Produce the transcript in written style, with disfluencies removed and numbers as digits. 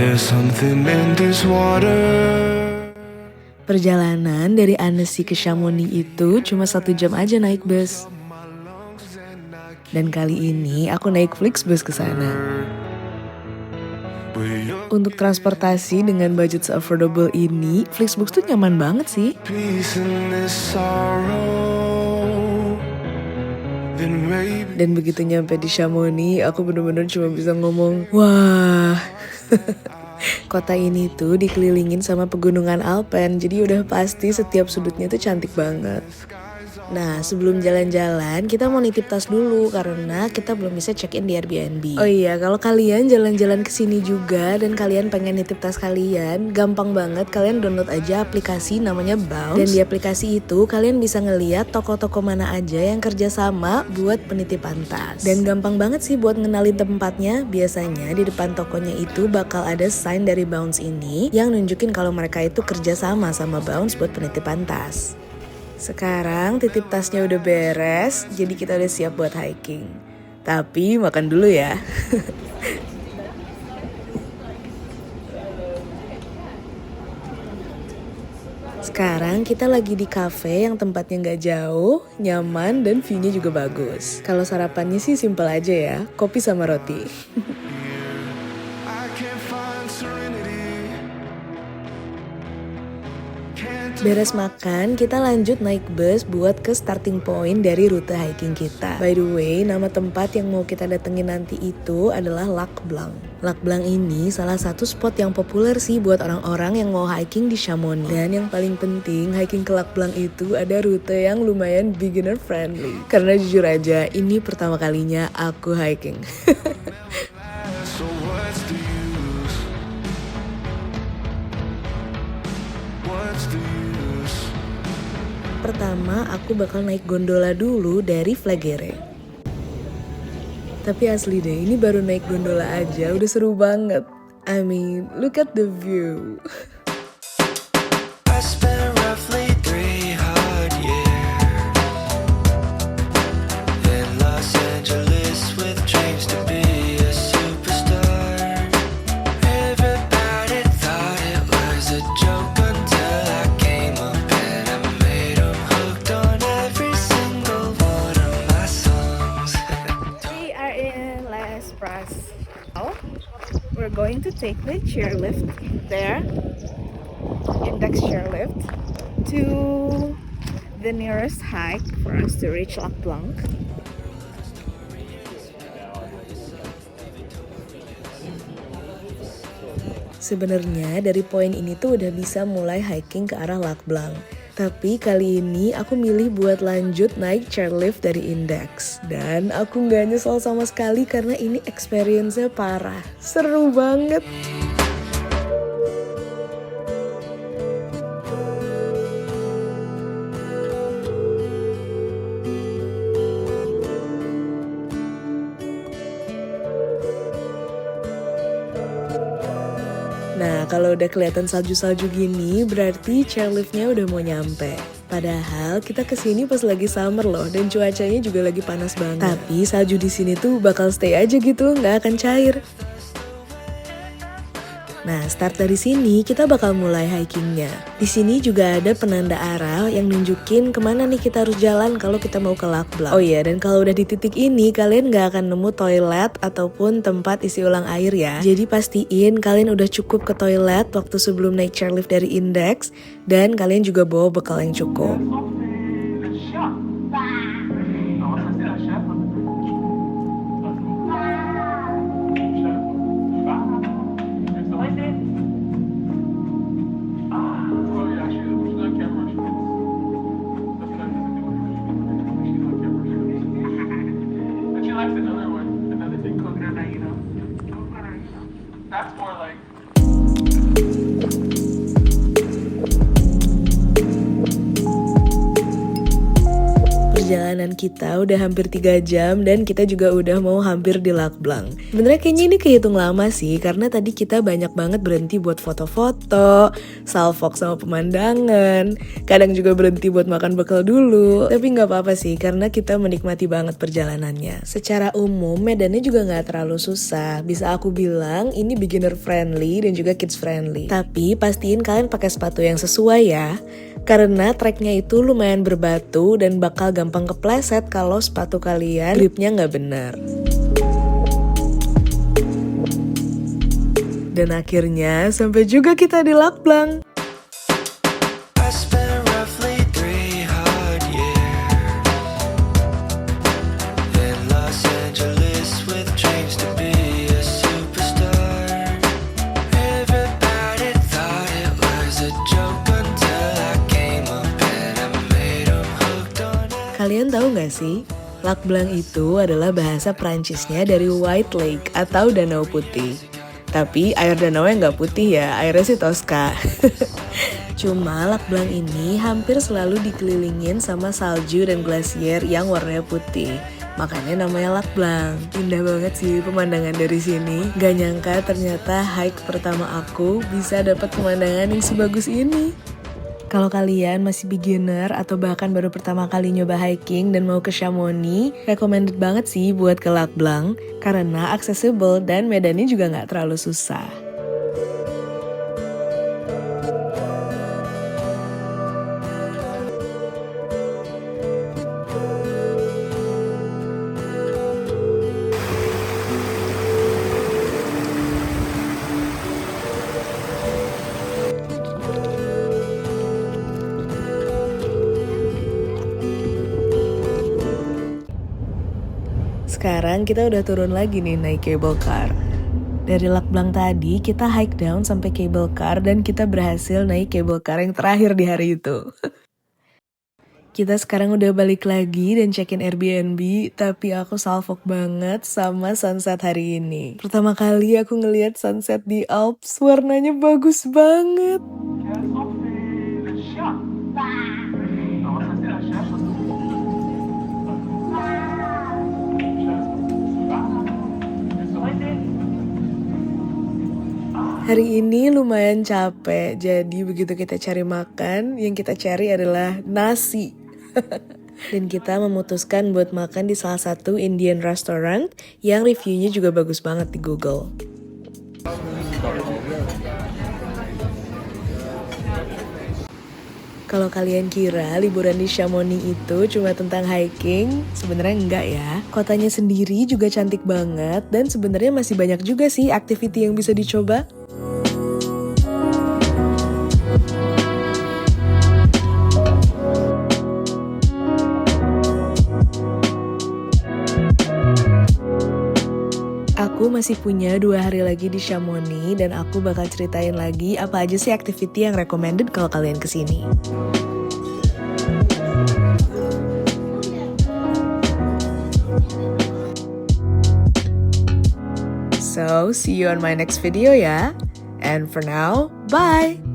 There's something in this water. Perjalanan dari Annecy ke Chamonix itu cuma 1 jam aja naik bus. Dan kali ini aku naik Flixbus ke sana. Untuk transportasi dengan budget se-affordable ini, Flixbus tuh nyaman banget sih. Dan begitu nyampe di Chamonix, aku bener-bener cuma bisa ngomong, wah. Kota ini tuh dikelilingin sama pegunungan Alpen, jadi udah pasti setiap sudutnya tuh cantik banget. Nah, sebelum jalan-jalan, kita mau nitip tas dulu karena kita belum bisa check-in di Airbnb. Oh iya, kalau kalian jalan-jalan ke sini juga dan kalian pengen nitip tas kalian, gampang banget, kalian download aja aplikasi namanya Bounce. Dan di aplikasi itu kalian bisa ngeliat toko-toko mana aja yang kerja sama buat penitipan tas. Dan gampang banget sih buat ngenalin tempatnya. Biasanya di depan tokonya itu bakal ada sign dari Bounce ini yang nunjukin kalau mereka itu kerja sama Bounce buat penitipan tas. Sekarang titip tasnya udah beres, jadi kita udah siap buat hiking. Tapi makan dulu ya. Sekarang kita lagi di cafe yang tempatnya gak jauh, nyaman, dan view-nya juga bagus. Kalau sarapannya sih simple aja ya, kopi sama roti. Beres makan, kita lanjut naik bus buat ke starting point dari rute hiking kita. By the way, nama tempat yang mau kita datengin nanti itu adalah Lac Blanc. Lac Blanc ini salah satu spot yang populer sih buat orang-orang yang mau hiking di Chamonix. Dan yang paling penting, hiking ke Lac Blanc itu ada rute yang lumayan beginner friendly. Karena jujur aja, ini pertama kalinya aku hiking. Pertama, aku bakal naik gondola dulu dari Flagere. Tapi asli deh, ini baru naik gondola aja udah seru banget. I mean, look at the view. I spent roughly 3 hard years in Los Angeles with dreams to be a superstar. Everybody thought it was a joke until I came up and I made 'em hooked on every single one of my songs. We are in Les Pras. Oh, we're going to take the chairlift there, index chairlift, to the nearest hike for us to reach Lac Blanc. Sebenarnya dari poin ini tuh udah bisa mulai hiking ke arah Lac Blanc. Tapi kali ini aku milih buat lanjut naik chairlift dari Index. Dan aku gak nyesel sama sekali karena ini experience-nya parah. Seru banget. Nah, kalau udah kelihatan salju-salju gini, berarti chairliftnya udah mau nyampe. Padahal kita kesini pas lagi summer loh, dan cuacanya juga lagi panas banget. Tapi salju di sini tuh bakal stay aja gitu, nggak akan cair. Nah, start dari sini kita bakal mulai hikingnya. Di sini juga ada penanda arah yang nunjukin kemana nih kita harus jalan kalau kita mau ke Lac Blanc. Oh iya, dan kalau udah di titik ini kalian gak akan nemu toilet ataupun tempat isi ulang air ya. Jadi pastiin kalian udah cukup ke toilet waktu sebelum naik chairlift dari Index, dan kalian juga bawa bekal yang cukup. That's more like Perjalanan kita udah hampir 3 jam dan kita juga udah mau hampir di Lac Blanc. Sebenarnya kayaknya ini kehitung lama sih, karena tadi kita banyak banget berhenti buat foto-foto, salvok sama pemandangan, kadang juga berhenti buat makan bekal dulu. Tapi nggak apa-apa sih, karena kita menikmati banget perjalanannya. Secara umum medannya juga nggak terlalu susah, bisa aku bilang ini beginner friendly dan juga kids friendly. Tapi pastiin kalian pakai sepatu yang sesuai ya, karena treknya itu lumayan berbatu dan bakal gampang kepleset kalau sepatu kalian gripnya nggak benar. Dan akhirnya sampai juga kita di Lac Blanc. I spent roughly 3 hard years in Los Angeles with dreams to be a superstar. Everybody thought it was a joke until I came up and I made 'em hooked on it. Kalian tahu nggak sih? Lac Blanc itu adalah bahasa Prancisnya dari White Lake atau Danau Putih. Tapi air danaunya nggak putih ya, airnya sih Tosca. Cuma Lac Blanc ini hampir selalu dikelilingin sama salju dan glasier yang warnanya putih. Makanya namanya Lac Blanc. Indah banget sih pemandangan dari sini. Gak nyangka ternyata hike pertama aku bisa dapat pemandangan yang sebagus ini. Kalau kalian masih beginner atau bahkan baru pertama kali nyoba hiking dan mau ke Chamonix, recommended banget sih buat ke Lac Blanc karena accessible dan medannya juga nggak terlalu susah. Sekarang kita udah turun lagi nih naik cable car. Dari Lac Blanc tadi kita hike down sampai cable car dan kita berhasil naik cable car yang terakhir di hari itu. Kita sekarang udah balik lagi dan check-in Airbnb, tapi aku salfok banget sama sunset hari ini. Pertama kali aku ngelihat sunset di Alps, warnanya bagus banget. Hari ini lumayan capek, jadi begitu kita cari makan, yang kita cari adalah nasi. Dan kita memutuskan buat makan di salah satu Indian restaurant yang reviewnya juga bagus banget di Google. Kalau kalian kira liburan di Chamonix itu cuma tentang hiking, sebenarnya enggak ya. Kotanya sendiri juga cantik banget dan sebenarnya masih banyak juga sih activity yang bisa dicoba. Aku masih punya 2 hari lagi di Chamonix dan aku bakal ceritain lagi apa aja sih activity yang recommended kalau kalian kesini. So, see you on my next video ya. And for now, bye!